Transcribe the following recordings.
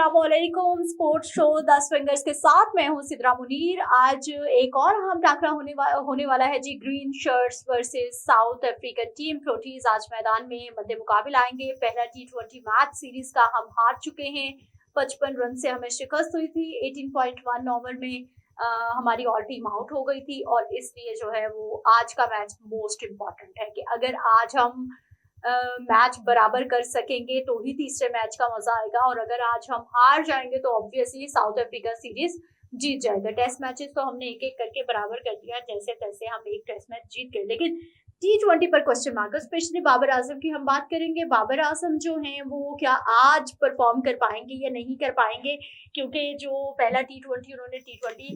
अस्सलामुअलैकुम। Sports show 10 fingers के साथ मैं हूं सिद्रा मुनीर। आज एक और हम टाकरा होने वाला है जी। Green shirts versus South African team Proteas आज मैदान में मध्य मुकाबला आएंगे। पहला T20 मैच सीरीज का हम हार चुके हैं। 55 रन से हमें शिकस्त हुई थी। 18.1 ओवर में हमारी और टीम आउट हो गई थी और इसलिए जो है वो आज का मैच मोस्ट इम्पॉर्टेंट है कि अगर आज हम मैच बराबर कर सकेंगे तो ही तीसरे मैच का मजा आएगा, और अगर आज हम हार जाएंगे तो ऑब्वियसली साउथ अफ्रीका सीरीज जीत जाएगा। टेस्ट मैचेस तो हमने एक एक करके बराबर कर दिया, जैसे तैसे हम एक टेस्ट मैच जीत गए, लेकिन T20 पर question mark. Specially Babar Azam की हम बात करेंगे। बाबर आजम जो हैं वो क्या आज परफॉर्म कर पाएंगे या नहीं कर पाएंगे, क्योंकि जो पहला T20 उन्होंने T20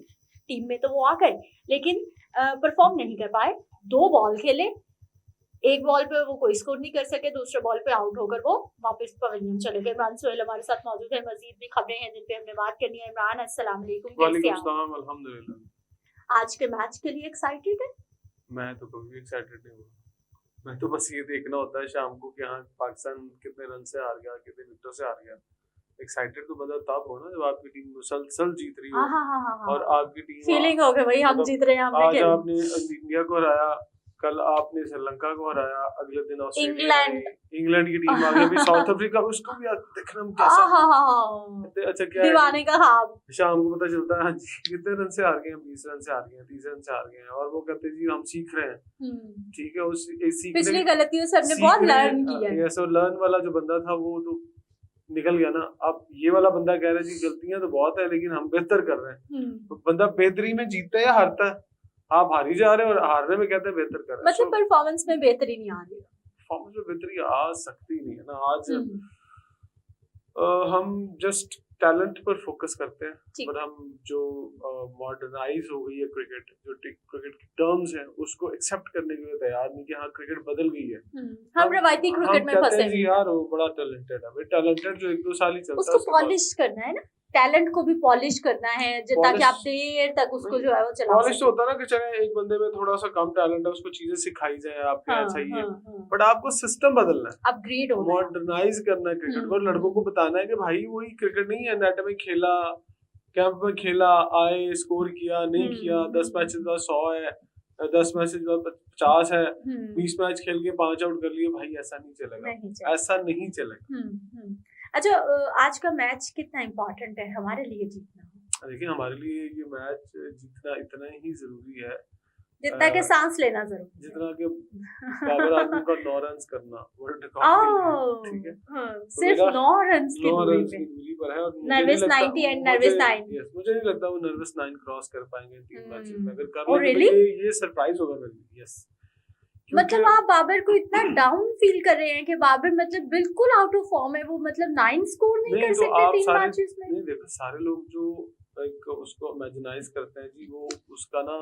टीम में तो वो आ गए लेकिन परफॉर्म नहीं कर पाए। 2 बॉल खेले, एक बॉल पे वो कोई स्कोर नहीं कर सके, दूसरे बॉल पे आउट होकर वो वापस पवेलियन चले गए। इमरान सोहेल हमारे साथ मौजूद है। मजीद भी खबरें हैं जिन पे हमने बात करनी है। इमरान अस्सलाम वालेकुम, कैसे हैं आप? अल्हम्दुलिल्लाह। आज के मैच के लिए एक्साइटेड है? मैं तो कभी एक्साइटेड नहीं हूँ। मैं तो बस ये देखना होता है शाम को कि हाँ पाकिस्तान कितने रन से हार गया, कितने विकेटों से हार गया। एक्साइटेड तो बंदा तब हो ना जब आपकी टीम मुसलसल जीत रही हो और आपकी टीम फीलिंग हो गई भाई हम जीत रहे हैं, हमने आज आपने इंडिया को हराया, कल आपने श्रीलंका को हराया, अगले दिन इंग्लैंड की टीम आ गई, अभी साउथ अफ्रीका, उसको भी देखना कैसा अच्छा क्या दीवाने का ख्वाब। शाम को पता चलता है कितने रन से हार गए, 20 रन से हार गए, 30 रन से हार गए, और वो कहते हैं जी हम सीख रहे हैं। ठीक है, उस पिछली गलतियों से हमने बहुत लर्न किया है। ऐसा लर्न वाला जो बंदा था वो तो निकल गया ना। अब ये वाला बंदा कह रहा है जी गलतियां तो बहुत है लेकिन हम बेहतर कर रहे हैं। तो बंदा बेहतरी में जीतता है या हारता है? आप हारी जा रहे हैं और हारने में कहते हैं बेहतर कर रहे हैं। मतलब परफॉर्मेंस में बेहतरी नहीं आ रही। परफॉर्मेंस में बेहतरी आ सकती नहीं है ना। आज हम जस्ट टैलेंट पर फोकस करते हैं, पर हम जो मॉडर्नाइज हो गई है क्रिकेट, जो क्रिकेट की टर्म्स हैं उसको एक्सेप्ट करने के लिए तैयार नहीं कि हाँ क्रिकेट बदल गई है। हम रवायती क्रिकेट में फंसे हैं। यार वो बड़ा टैलेंटेड है भाई, टैलेंटेड जो 1-2 साल ही चलता है उसको पॉलिश करना है ना, टैलेंट को भी पॉलिश करना है ताकि आप देर तक उसको जो है वो चला पॉलिश तो होता है ना कि चले एक बंदे में थोड़ा सा कम टैलेंट है, उसको चीजें सिखाई जाए, आपके अच्छा ये बट आपको सिस्टम बदलना है, अपग्रेड होना है, मॉडर्नाइज करना है क्रिकेट को। लड़कों को बताना है कि भाई वही क्रिकेट नहीं है, नेट में खेला, कैंप में खेला, आए स्कोर किया, नहीं किया, 10 मैचेस का 100 है, 10 मैचेस का 50 है, 20 मैच खेल के 5 आउट कर लिए, भाई ऐसा नहीं चलेगा, ऐसा नहीं चलेगा। अच्छा, आज का मैच कितना इम्पोर्टेंट है हमारे लिए जीतना? देखिए हमारे लिए ये मैच जीतना इतना ही जरूरी है जितना के सांस लेना जरूरी, जितना के बाबर आजम का 9 रन करना वर्ल्ड रिकॉर्ड। ठीक है, सिर्फ 9 रन की दूरी पर है और नर्वस 90 एंड नर्वस 9। मुझे नहीं लगता वो नर्वस 9 क्रॉस कर पाएंगे 3 मैचेस में। अगर कर लेंगे तो ये सरप्राइज होगा मेरे लिए। यस, मतलब आप बाबर को इतना डाउन फील कर रहे हैं कि बाबर मतलब बिल्कुल आउट ऑफ फॉर्म है, वो मतलब 9 स्कोर नहीं कर सकते 3 मैचेस में। नहीं देखो, सारे लोग जो एक उसको इमेजिनाइज करते हैं जी, वो उसका ना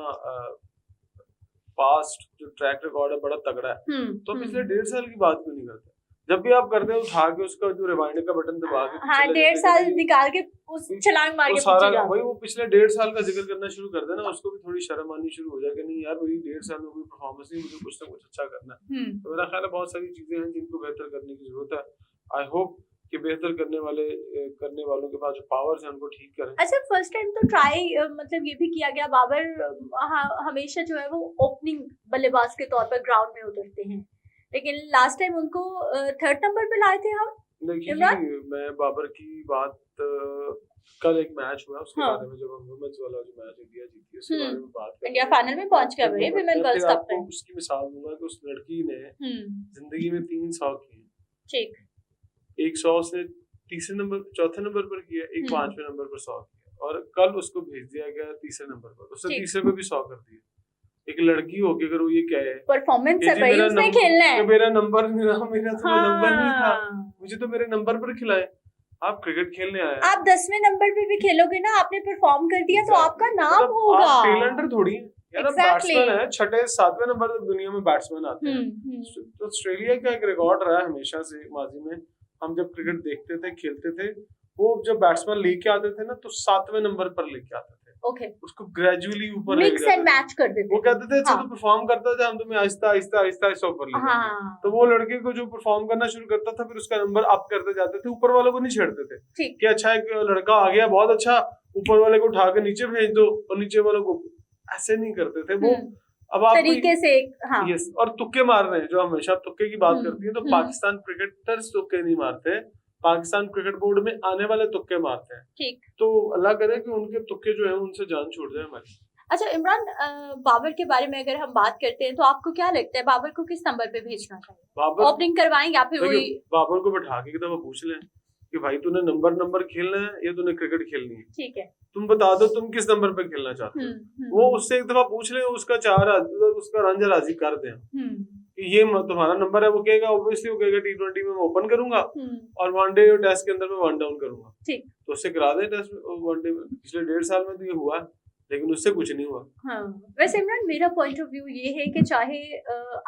पास्ट जो ट्रैक रिकॉर्ड है बड़ा तगड़ा है, तो पिछले 1.5 साल की बात क्यों नहीं करते? जब भी आप करते हैं उठा के उसका जो रिवाइंड का बटन दबा के 1.5 साल निकाल के उस छलांग मार के सारा वही वो पिछले 1.5 साल का जिक्र करना शुरू कर देना, उसको भी थोड़ी शर्म आनी शुरू हो जाए कि नहीं यार मेरी 1.5 साल में कोई परफॉर्मेंस नहीं, मुझे कुछ ना कुछ अच्छा करना है। तो मेरा ख्याल है बहुत सारी चीजें हैं जिनको बेहतर करने की जरूरत है। आई होप कि बेहतर करने वालों के पास जो पावर्स हैं उनको ठीक करें। अच्छा, फर्स्ट टाइम तो ट्राई मतलब ये भी किया गया, बाबर हमेशा जो है वो ओपनिंग बल्लेबाज के तौर पर ग्राउंड में उतरते हैं, लेकिन लास्ट टाइम उनको 3rd नंबर पे लाए थे हम। देखिए मैं बाबर की बात कल एक मैच हुआ उसके बारे में, जब हम वुमेन्स वाला जो मैच इंडिया जीती उसके बारे में बात करें। इंडिया फाइनल में पहुंच गया भाई विमेन वर्ल्ड कप में। उसकी मिसाल दूंगा कि उस लड़की ने जिंदगी में 3 100 किए। ठीक, एक 100 से तीसरे नंबर 4थे नंबर पर किया, एक 5वें नंबर पर 100 किया, और कल उसको भेज दिया गया तीसरे नंबर पर, उसने तीसरे पे भी 100 कर दिया। एक लड़की होगी अगर वो ये कहे परफॉर्मेंस है भाई, उसने खेलना है, मेरा नंबर मेरा तो नंबर नहीं था, मुझे तो मेरे नंबर पर खिलाए। आप क्रिकेट खेलने आए, आप 10वें नंबर पे भी खेलोगे ना, आपने परफॉर्म कर दिया तो आपका नाम होगा। आप टेलेंटर थोड़ी है यार, बैट्समैन है, 6 7वें नंबर तक दुनिया में बैट्समैन आते हैं। तो ऑस्ट्रेलिया का एक रिकॉर्ड रहा है हमेशा से, माजी में हम जब क्रिकेट देखते थे खेलते थे, वो जब बैट्समैन लेके आते थे ना तो 7वें नंबर पर लेके आते थे, ओके, उसको ग्रेजुअली ऊपर मिक्स एंड मैच कर देते वो कहते थे अच्छा हाँ। तो परफॉर्म करता था, हम तुम्हें आहिस्ता आहिस्ता आहिस्ता आहिस्ता ऊपर ले जाएंगे। हाँ तो वो लड़के को जो परफॉर्म करना शुरू करता था, फिर उसका नंबर अप करते जाते थे, ऊपर वालों को नहीं छेड़ते थे ठीक, कि अच्छा एक लड़का आ गया बहुत अच्छा, ऊपर वाले को उठा के नीचे भेज दो, और नीचे वालों को ऐसे नहीं करते थे वो। अब आप तरीके से हाँ। यस, और तुक्के मार रहे हैं, जो हमेशा तुक्के की बात करती है, तो पाकिस्तान क्रिकेटर्स तुक्के नहीं मारते, पाकिस्तान क्रिकेट बोर्ड में आने वाले तुक्के मारते हैं। ठीक, तो अल्लाह करे कि उनके तुक्के जो है उनसे जान छूट जाए हमारी। अच्छा इमरान, बाबर के बारे में अगर हम बात करते हैं तो आपको क्या लगता है बाबर को किस नंबर पे भेजना चाहिए? बाबर ओपनिंग करवाएं या फिर वही? बाबर को बैठा के दफा पूछ लें कि भाई तूने नंबर खेलना है या तूने क्रिकेट खेलनी है, ठीक है, तुम बता दो तुम किस नंबर पे खेलना चाहते हो। वो उससे एक दफा पूछ ले, उसका रंजा राजी कर दें कि ये तुम्हारा नंबर है। वो कहेगा ऑब्वियसली, वो कहेगा T20 में मैं ओपन करूंगा और वनडे और टेस्ट के अंदर में वन डाउन करूंगा। ठीक, तो उससे करा दे टेस्ट वनडे में। पिछले 1.5 साल में तो ये हुआ, लेकिन उससे कुछ नहीं हुआ। हाँ, वैसे इमरान मेरा पॉइंट ऑफ व्यू ये है कि चाहे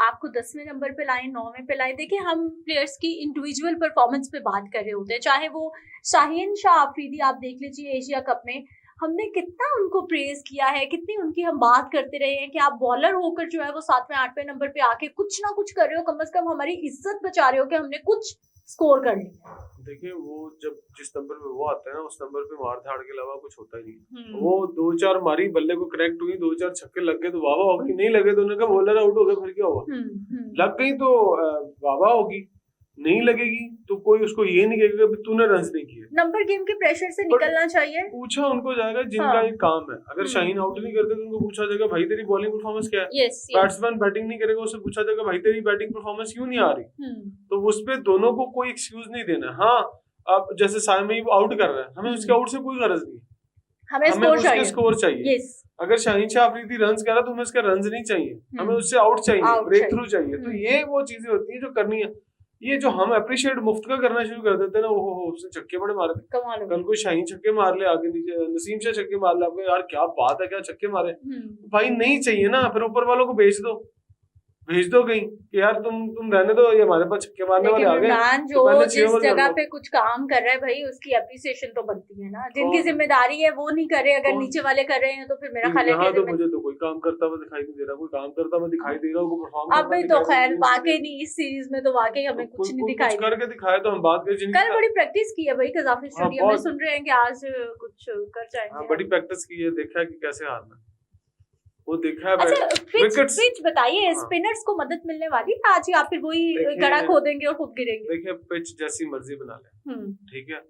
आपको 10वें नंबर पे लाएं, 9वें पे लाएं, देखिए हम प्लेयर्स की इंडिविजुअल परफॉर्मेंस पे बात कर रहे होते हैं। चाहे वो शाहीन शाह आफरीदी आप देख लीजिए, एशिया कप में हमने कितना उनको प्रेज किया है, कितनी उनकी हम बात करते रहे हैं कि आप बॉलर होकर जो है वो 7वें 8वें नंबर पे आके कुछ ना कुछ कर रहे हो, कम से कम हमारी इज्जत बचा रहे हो कि हमने कुछ स्कोर कर लिया। देखिए वो जब जिस नंबर पे वो आता है ना, उस नंबर पे मार धाड़ के अलावा कुछ होता ही नहीं। वो 2-4 मारी, बल्ले को कनेक्ट हुई, 2-4 छक्के लग गए तो वाह वाह होगी, नहीं लगे तो उन्होंने कहा बॉलर आउट हो गए, फिर क्या हुआ। लग गई तो वाह वाह होगी, नहीं लगेगी तो कोई उसको ये नहीं कहेगा कि तूने रन नहीं किए। नंबर गेम के प्रेशर से निकलना चाहिए। पूछा उनको जाएगा जिनका ये काम है। अगर शाहीन आउट नहीं करते तो उनको पूछा जाएगा भाई तेरी बॉलिंग परफॉर्मेंस क्या है। बैट्समैन बैटिंग नहीं करेगा, उससे पूछा जाएगा भाई तेरी बैटिंग परफॉर्मेंस क्यों नहीं आ रही। तो उस पे दोनों को कोई एक्सक्यूज नहीं देना। हाँ, अब जैसे शाहीन आउट कर रहा है, हमें उसके आउट से कोई गरज नहीं, हमें उसके स्कोर चाहिए। अगर शाहीन शाह अफरीदी रन्स कर रहा है तो हमें उसके रन्स नहीं चाहिए, हमें उससे आउट चाहिए, ब्रेक थ्रू चाहिए। तो ये वो चीजें होती है जो करनी है। ये जो हम अप्रिशिएट मुफ्त का करना शुरू कर देते हैं ना, वो उसने छक्के बड़े मारे थे। कल कोई शाहीन छक्के मार ले आगे नीचे, नसीम शाह छक्के मार ले, आपको यार क्या बात है, क्या छक्के मारे। भाई नहीं चाहिए ना, फिर ऊपर वालों को भेज दो कहीं कि यार तुम रहने दो, ये हमारे पास छक्के मारने वाले आ गए। जो जिस जगह पे कुछ काम कर रहा है भाई उसकी अप्रिसिएशन तो बनती है ना, जिनकी जिम्मेदारी है वो नहीं कर रहे, अगर नीचे वाले कर रहे हैं तो फिर मेरा ख्याल है कि मुझे तो कोई काम करता हुआ दिखाई नहीं दे रहा, कोई काम करता हुआ दिखाई दे रहा है परफॉर्म अब भी तो खैर वाकई नहीं, इस सीरीज में तो वाकई हमें कुछ नहीं दिखाई करके दिखाया। तो हम बात करें कल बड़ी प्रैक्टिस की है भाई कजाफी स्टेडियम में, सुन रहे हैं कि आज कुछ कर जाएंगे। बड़ी प्रैक्टिस की है, देखा कि कैसे हारना, वो देखा है। अच्छा पिच बताइए, स्पिनर्स को मदद मिलने वाली है आज या फिर वही गड़ा खोदेंगे और खुद गिरेंगे? देखिए पिच जैसी मर्जी बना ले, ठीक है,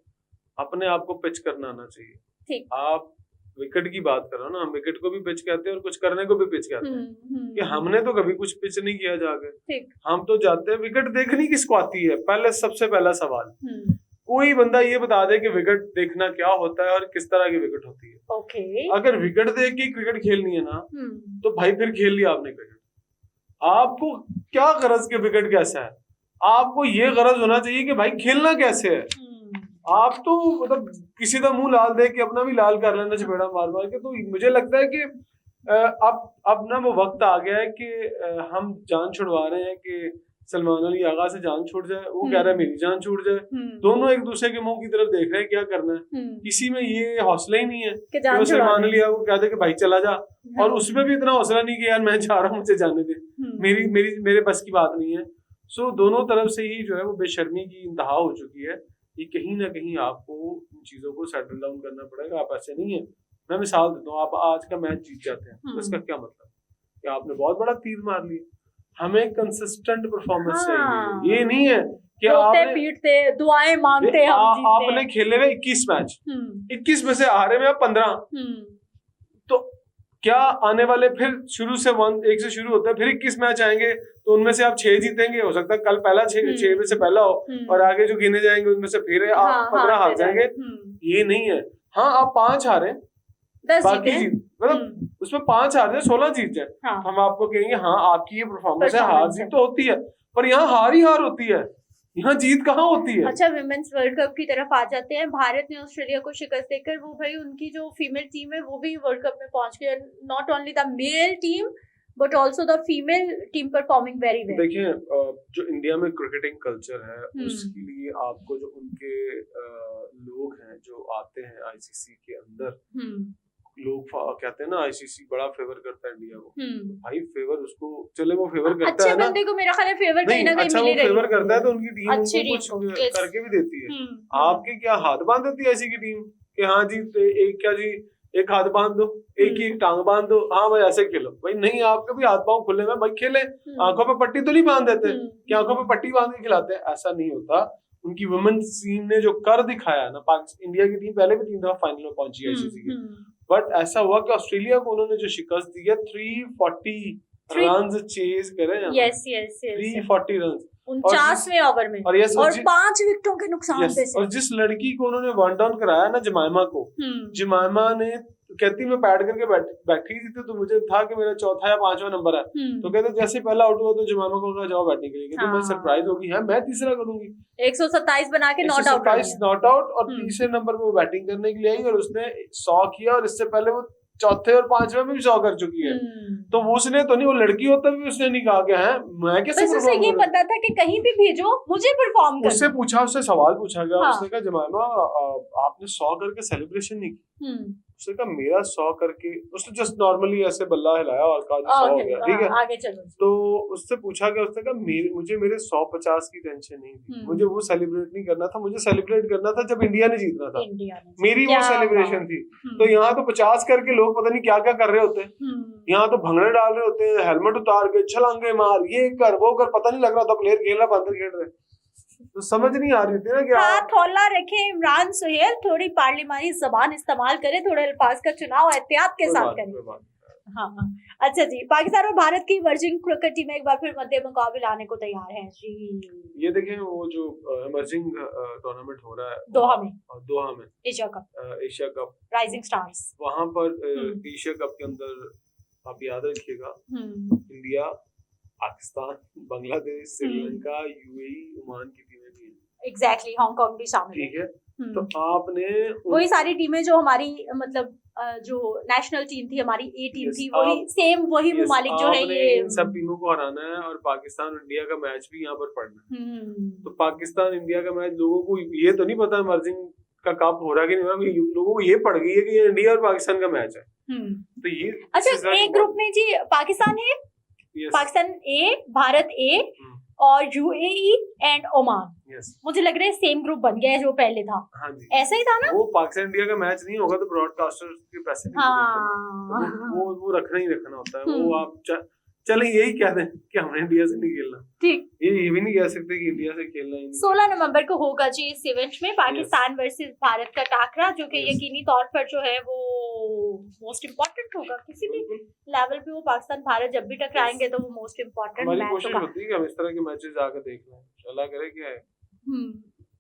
अपने आप को पिच करना आना चाहिए। ठीक, आप विकेट की बात करो ना, हम विकेट को भी पिच कहते हैं और कुछ करने को भी पिच कहते हैं। कि हमने तो कभी कुछ पिच नहीं किया जाके, हम तो जाते हैं विकेट देखनी किसको आती है। पहले सबसे पहला सवाल, कोई बंदा ये बता दे कि विकेट देखना क्या होता है और किस तरह की विकेट होती है। ओके, अगर विकेट देख के क्रिकेट खेलनी है ना, तो भाई फिर खेल लिया आपने क्रिकेट। आपको क्या गरज के विकेट कैसा है, आपको ये गरज होना चाहिए कि भाई खेलना कैसे है। आप तो मतलब किसी का मुंह लाल देख के अपना भी लाल कर लेना चपेड़ा मार मार के। तो मुझे लगता है कि अब ना वो वक्त आ गया है कि हम जान छुड़वा रहे हैं कि सलमान अली आगा से जान छूट जाए, वो कह रहा है मेरी जान छूट जाए। दोनों एक दूसरे के मुंह की तरफ देख रहे हैं क्या करना है। किसी में ये हौसला ही नहीं है कि सलमान अली आगा को कह दे कि भाई चला जा, और उसमें भी इतना हौसला नहीं कि यार मैं जा रहा हूँ मुझे जाने दे, मेरे बस की बात नहीं है। सो दोनों तरफ से ही जो है वो बेशर्मी की इंतहा हो चुकी है। ये कहीं ना कहीं आपको इन चीजों को सेटल डाउन करना पड़ेगा। आप ऐसे नहीं है, मैं मिसाल देता हूँ, आप आज का मैच जीत जाते हैं तो इसका क्या मतलब कि आपने बहुत बड़ा तीर मार लिया। हमें कंसिस्टेंट परफॉर्मेंस चाहिए। ये नहीं है कि पीटते दुआएं मांगते आपने खेले हुए 21 मैच, 21 में से हारे में 15, तो क्या आने वाले फिर शुरू से 1 से शुरू होता है, फिर 21 मैच आएंगे तो उनमें से आप 6 जीतेंगे, हो सकता है कल पहला 6 में से पहला हो, और आगे जो गिने जाएंगे उनमें से फिर आप 15 हार जाएंगे। ये नहीं है। हाँ आप 5 हारे, बाकी जीत, मतलब उसमें 5 हार जाए 16 जीत जाए, हम आपको कहेंगे हाँ आपकी ये परफॉर्मेंस है, हार जीत तो होती है, पर यहाँ हार ही हार होती है, यहाँ जीत कहाँ होती है। अच्छा विमेंस वर्ल्ड कप की तरफ आ जाते हैं। भारत ने ऑस्ट्रेलिया को शिकस्त देकर वो भाई उनकी जो फीमेल टीम है वो भी वर्ल्ड कप में पहुंच गई। Not only the male team but also the female team performing very well. देखिए जो इंडिया में क्रिकेटिंग कल्चर है उसके लिए आपको जो उनके लोग हैं जो आते हैं आईसीसी के अंदर, लोग कहते हैं ना आईसीसी बड़ा फेवर करता है इंडिया को, भाई फेवर उसको चले वो फेवर करता अच्छे है ना, बंदे को मेरा ख्याल है फेवर कहीं ना कहीं अच्छा मिल ही वो रही फेवर होती करता है। है तो उनकी टीम अच्छी उनको टीम कुछ को, yes। करके भी देती है। आपके क्या हाथ बांध देती है ऐसी की टीम कि हाँ जी तो एक क्या जी एक हाथ बांध दो, एक ही एक टांग बांध दो, हाँ भाई ऐसे खेलो। भाई नहीं, आपके भी हाथ पांव खुले में भाई खेले, आंखों पे पट्टी तो नहीं बांध देते कि आंखों पे पट्टी बांध के खिलाते हैं, ऐसा नहीं होता। उनकी वुमेन्स टीम ने जो कर दिखाया ना, पाकिस्तान इंडिया की टीम पहले भी 3 दफा फाइनल में पहुंची है आईसीसी के, बट ऐसा हुआ कि ऑस्ट्रेलिया को उन्होंने जो शिकस्त दी है 340 रन चेज करे, यस यस 340 रन 49वें ओवर में, और 5 विकेटों के नुकसान पे। और जिस लड़की को उन्होंने वन डाउन कराया ना, जमाइमा को, जमाइमा ने कहती मैं पैड करके बैठी थी तो मुझे था कि मेरा चौथा या पांचवा नंबर है, तो कहते जैसे पहला आउट हुआ तो जमाइमा को कहा जाओ बैटिंग करेगी, तो मैं सरप्राइज होगी, है मैं तीसरा करूंगी, 127 बना के नॉट आउट और तीसरे नंबर पे वो बैटिंग करने के लिए आई और उसने 100 किया, और इससे पहले वो चौथे और पांचवे में भी 100 कर चुकी है। तो वो उसने तो नहीं, वो लड़की होता भी उसने नहीं कहा कि है मैं कैसे बस उसे ये पता था कि कहीं भी भेजो मुझे परफॉर्म करना। उससे पूछा, उससे सवाल पूछा गया, उसने कहा जमाइमा आपने 100 करके सेलिब्रेशन नहीं की, उसने कहा मेरा 100 करके, उसने जस्ट नॉर्मली ऐसे बल्ला हिलाया और कहा 100 हो गया, ठीक है आगे चलो। तो उससे पूछा गया, उसने कहा मुझे मेरे 150 की टेंशन नहीं थी, मुझे वो सेलिब्रेट नहीं करना था, मुझे सेलिब्रेट करना था जब इंडिया ने जीतना था, मेरी वो सेलिब्रेशन थी। तो यहाँ तो 50 करके लोग पता नहीं क्या क्या कर रहे होते हैं, यहाँ तो भंगड़े डाल रहे होते हैं, हेलमेट उतार के छलांगे मार, ये कर वो कर, पता नहीं लग रहा था प्लेयर खेल रहा बंदर खेल रहे, तो समझ नहीं आ रही थी ना कि हाथ हौला रखे इमरान सुहेल, थोड़ी पार्लिमानी जबान इस्तेमाल करे, थोड़े अल्फाज का चुनाव एहतियात के साथ करें। हाँ अच्छा जी, पाकिस्तान और भारत की इमर्जिंग क्रिकेट टीम एक बार फिर मध्य मुकाबले आने को तैयार है जी। ये देखें वो जो इमर्जिंग टूर्नामेंट हो रहा है दोहा में एशिया कप राइजिंग स्टार्स, वहां पर एशिया कप के अंदर आप याद रखिएगा India, Pakistan, Bangladesh, Sri Lanka, UAE, Oman की टीमें भी हैं, एग्जैक्टली हांगकांग भी शामिल है, ठीक है। तो आपने वही सारी टीमें जो हमारी मतलब जो नेशनल टीम थी, हमारी ए टीम थी, वही सेम वही ममालिक जो है, ये इन सब टीमों को हराना है और पाकिस्तान और इंडिया का मैच भी यहाँ पर पड़ना है। तो पाकिस्तान इंडिया का मैच, लोगों को ये तो नहीं पता इमर्जिंग का कप हो रहा है कि नहीं हो रहा, लोगों को ये पड़ गई है कि ये इंडिया और पाकिस्तान का मैच है। तो ये अच्छा, एक ग्रुप में जी पाकिस्तान है, पाकिस्तान ए, भारत ए और यूएई एंड ओमान, मुझे लग रहा है सेम ग्रुप बन गया है जो पहले था। हाँ जी, ऐसा ही था ना। वो पाकिस्तान इंडिया का मैच नहीं होगा तो ब्रॉडकास्टर्स के पैसे नहीं, वो रखना ही रखना होता है। वो आप चलें यही कह दें कि हमने इंडिया से नहीं खेलना, ठीक, ये भी नहीं कह सकते कि इंडिया से खेलना है। 16 नवंबर को होगा जी इस इवेंट में पाकिस्तान वर्सेस भारत का टाकरा, जो कि यकीनी तौर पर जो है वो मोस्ट इम्पोर्टेंट होगा किसी भी लेवल पे। वो पाकिस्तान भारत जब भी टकराएंगे तो वो मोस्ट इम्पोर्टेंट मैच होगा। हमारी कोशिश होती है कि हम इस तरह के मैचेस आकर देख लें, अल्लाह करे क्या है,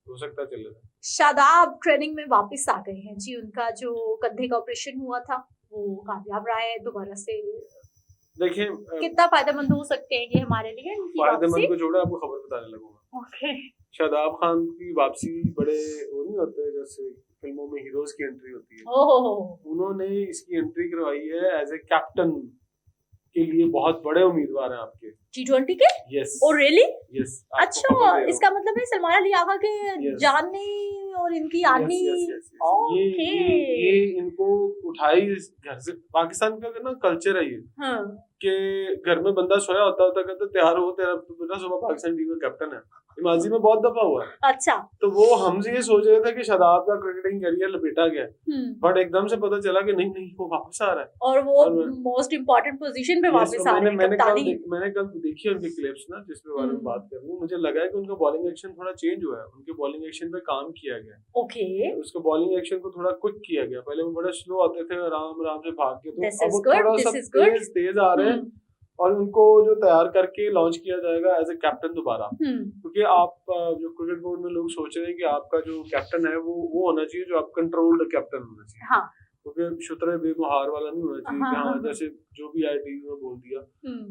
हो सकता चलेगा। शादाब ट्रेनिंग में वापस आ गए हैं जी, उनका जो कंधे का ऑपरेशन हुआ था वो कामयाब रहा है, दोबारा से देखिए कितना फायदेमंद हो सकते हैं ये हमारे लिए। फायदेमंद को छोड़ो, आपको खबर बताने लगूंगा। ओके, शादाब खान की वापसी बड़े वो नहीं होते जैसे फिल्मों में हीरोज की एंट्री होती है, उन्होंने इसकी एंट्री करवाई है एज ए कैप्टन के लिए। बहुत बड़े उम्मीदवार हैं आपके T20 के। Yes, oh really, yes. अच्छा, इसका मतलब है सलमान अली आगा के जानने और इनकी आदमी, ओके, ये इनको उठाई घर से। पाकिस्तान का ना कल्चर है ये, कि घर में बंदा सोया होता कहता तैयार हो तेरा बेटा सुबह पाकिस्तान टीम का कैप्टन है। माजी में बहुत दफा हुआ है। अच्छा, तो वो हमसे ये सोच रहे थे कि शादाब का क्रिकेटिंग करियर लपेटा गया, बट एकदम से पता चला कि नहीं वो वापस आ रहा है और वो मोस्ट इम्पोर्टेंट पोजीशन पे वापस आ रहे हैं। मैंने कल देखी उनके क्लिप्स ना, जिसपे बारे में बात कर रही हूँ। मुझे लगा है कि उनका बॉलिंग एक्शन थोड़ा चेंज हुआ है, उनके बॉलिंग एक्शन पे काम किया गया। ओके, उसके बॉलिंग एक्शन को थोड़ा क्विक किया गया। पहले वो बड़े स्लो आते थे, आराम आराम से भाग के, तो अब वो थोड़ा सा तेज आ रहे हैं और उनको जो तैयार करके लॉन्च किया जाएगा एज ए कैप्टन दोबारा। क्योंकि आप जो क्रिकेट बोर्ड में लोग सोच रहे हैं कि आपका जो कैप्टन है वो होना चाहिए जो आप कंट्रोल्ड कैप्टन होना चाहिए। हाँ। क्योंकि शुतरे बेगुहार वाला नहीं होना चाहिए कि हाँ जैसे जो भी आई टीवी में बोल दिया,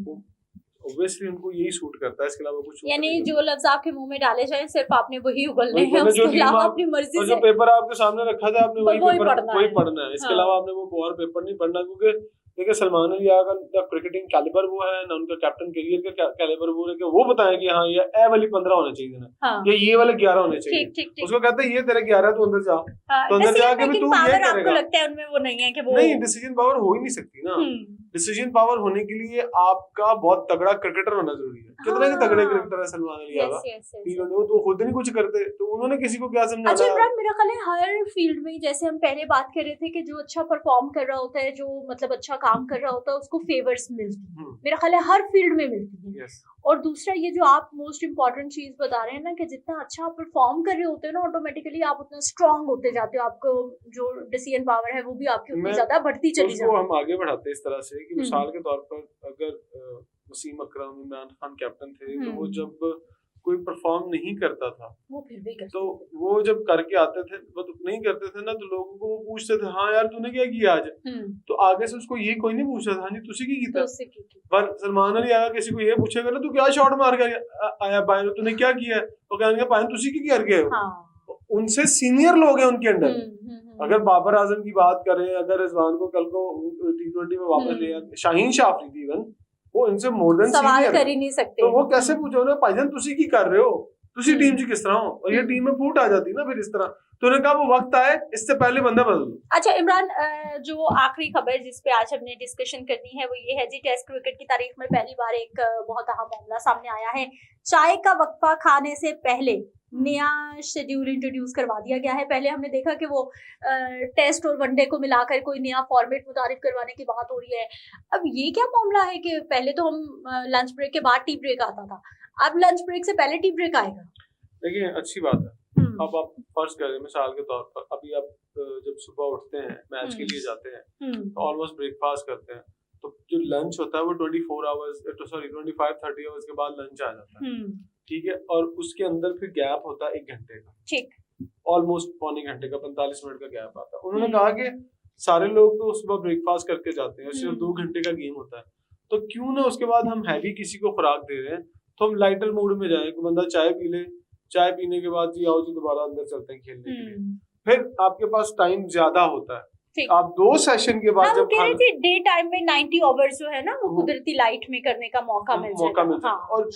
वो ऑब्वियसली उनको यही सूट करता है। इसके अलावा कुछ यानी जो लफ्ज आपके मुंह में डाले जाए सिर्फ आपने वही उगलने हैं, उसके अलावा अपनी मर्जी से जो पेपर आपके सामने रखा जाए आपने वही पढ़ना है। इसके अलावा आपने वो और पेपर नहीं पढ़ना, क्योंकि देखिए सलमान अली यार का क्रिकेटिंग कैलिबर वो है ना, उनका कैप्टन कैरियर का कैलिबर वो है कि वो बताएं कि हाँ ये वाली 15 होने चाहिए ना, हाँ, या ये वाले 11 होने चाहिए। ठीक ठीक ठीक। उसको कहते हैं ये तेरे 11 तू अंदर जा, तो अंदर डिसीजन जाके भी मेकिंग तू ये पावर आपको करेगा। लगता है उनमें वो नहीं है कि वो नहीं, डिसीजन पावर हो ही नहीं सकती ना। डिसीजन पावर होने के लिए आपका बहुत तगड़ा क्रिकेटर होना जरूरी है। कितने के तगड़े क्रिकेटर है सलमान अली यार, वो तो खुद नहीं कुछ करते, तो उन्होंने किसी को क्या समझाना। अच्छा इमरान, मेरा ख्याल है हर फील्ड में, जैसे हम पहले बात कर रहे थे कि जो अच्छा परफॉर्म कर रहा होता है, जो मतलब अच्छा काम कर रहा होता है, उसको फेवर्स मिलती है, मेरा ख्याल है हर फील्ड में मिलती है। और दूसरा ये जो आप मोस्ट इम्पोर्टेंट चीज बता रहे हैं ना, कि जितना अच्छा आप परफॉर्म कर रहे होते हैं ना, ऑटोमेटिकली आप उतना स्ट्रांग होते जाते हो, आपको जो डिसीजन पावर है वो भी आपकी उतनी ज्यादा बढ़ती चली जाती है। हम आगे बढ़ाते हैं इस तरह से कि मिसाल के तौर पर अगर वसीम अकरम, इमरान खान कैप्टन थे, तो वो जब कोई परफॉर्म नहीं करता था वो फिर भी करते, तो वो जब करके आते थे, वो तो नहीं करते थे ना, तो लोगों को वो पूछते थे हाँ यार तूने क्या किया आज, तो आगे से उसको ये कोई नहीं पूछता था हाँ जी तुसी की कीता। पर सलमान अली आया किसी को ये पूछेगा ना तू क्या शॉट मार के आया भाई, तूने क्या किया है, तो कहेंगे भाई तुसी की करके हो। उनसे सीनियर लोग हैं उनके अंडर। अगर बाबर आजम की बात करें, अगर रिजवान को कल को T20 में वापस ले आए, शाहीन शाह अफरीदी इवन, वो इनसे मोर देन सवाल कर ही नहीं सकते, तो वो कैसे पूछो ना भाईजान तुसी की कर रहे हो, तुसी टीम च किस तरह हो, और ये टीम में फूट आ जाती ना फिर इस तरह। तो उन्होंने कहा वो वक्त आए, इससे पहले बंदा बदल दो। अच्छा इमरान, जो आखिरी खबर जिस पे आज हमने डिस्कशन करनी है वो ये है जी, टेस्ट क्रिकेट की तारीख में पहली बार एक बहुत अहम मामला सामने आया है। चाय का वक्फा खाने से पहले नया शेड्यूल इंट्रोड्यूस करवा दिया गया है। पहले हमने देखा कि वो टेस्ट और वनडे को मिलाकर कोई नया फॉर्मेट मुतारिफ करवाने की बात हो रही है। अब ये क्या मामला है कि पहले तो हम लंच ब्रेक के बाद टी ब्रेक आता था, अब लंच ब्रेक से पहले टी ब्रेक आएगा? देखिए अच्छी बात है। अब आप फर्ज करें मिसाल के तौर पर, अभी आप जब सुबह उठते हैं मैच के लिए जाते हैं तो ऑलमोस्ट ब्रेकफास्ट करते हैं, तो जो लंच होता है वो 25-30 आवर्स के बाद लंच आ जाता है, ठीक है, और उसके अंदर फिर गैप होता है 1 घंटे का, ठीक, ऑलमोस्ट पौने घंटे का, 45 मिनट का गैप आता है। उन्होंने कहा कि सारे लोग तो सुबह ब्रेकफास्ट करके जाते हैं, सिर्फ 2 घंटे का गेम होता है, तो क्यों ना उसके बाद हम हैवी किसी को खुराक दे रहे हैं तो हम लाइटर मूड में जाए, कि बंदा चाय पी ले, चाय पीने के बाद जी आओ जी दोबारा अंदर चलते हैं खेलने के लिए, फिर आपके पास टाइम ज्यादा होता है। आप 2 सेशन के बाद जब कह रहे थे डे टाइम में 90 ओवर्स जो है ना वो कुदरती लाइट में करने का मौका मिलता है। और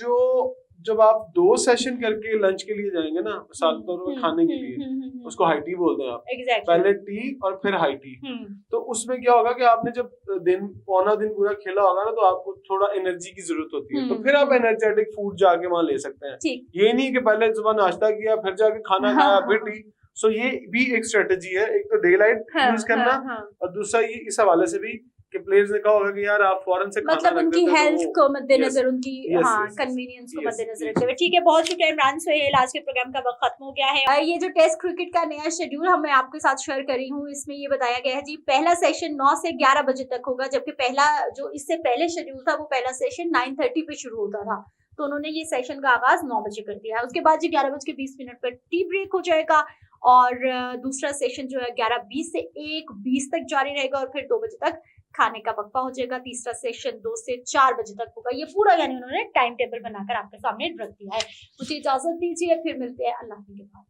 जब आप 2 सेशन करके लंच के लिए जाएंगे ना, मिसाल के तौर पर खाने के लिए, उसको हाई टी बोलते हैं आप, पहले टी और फिर हाई टी, तो उसमें क्या होगा कि आपने जब पौना दिन पूरा खेला होगा ना, तो आपको थोड़ा एनर्जी की जरूरत होती है, तो फिर आप एनर्जेटिक फूड जाके वहां ले सकते हैं। ये नहीं कि पहले सुबह नाश्ता किया फिर जाके खाना खाया फिर टी। सो ये भी एक स्ट्रेटेजी है, एक तो डे लाइट यूज करना, और दूसरा ये इस हवाले से भी कि प्लेयर्स ने कहा होगा कि यार आप फौरन से खाना मतलब उनकी हेल्थ को मद्देनजर, उनकी कन्वीनियंस को मद्देनजर रखते हुए। ठीक है, बहुत शुक्रिया इमरान सुहेल, आज के प्रोग्राम का वक्त खत्म हो गया है। ये जो टेस्ट क्रिकेट का नया शेड्यूल मैं आपके साथ शेयर करी हूँ, इसमें ये बताया गया है जी, पहला सेशन 9 से 11 बजे तक होगा, जबकि पहला जो इससे पहले शेड्यूल था वो पहला सेशन 9:30 पे शुरू होता था, तो उन्होंने ये सेशन का आगाज 9 बजे कर दिया है। उसके बाद जी 11:20 पर टी ब्रेक हो जाएगा, और दूसरा सेशन जो है 11:20 से 1:20 तक जारी रहेगा, और फिर 2 बजे तक खाने का वक्फा हो जाएगा। तीसरा सेशन 2 से 4 बजे तक होगा। ये पूरा यानी उन्होंने टाइम टेबल बनाकर आपके सामने रख दिया है। मुझे इजाजत दीजिए, फिर मिलते हैं अल्लाह के बाद।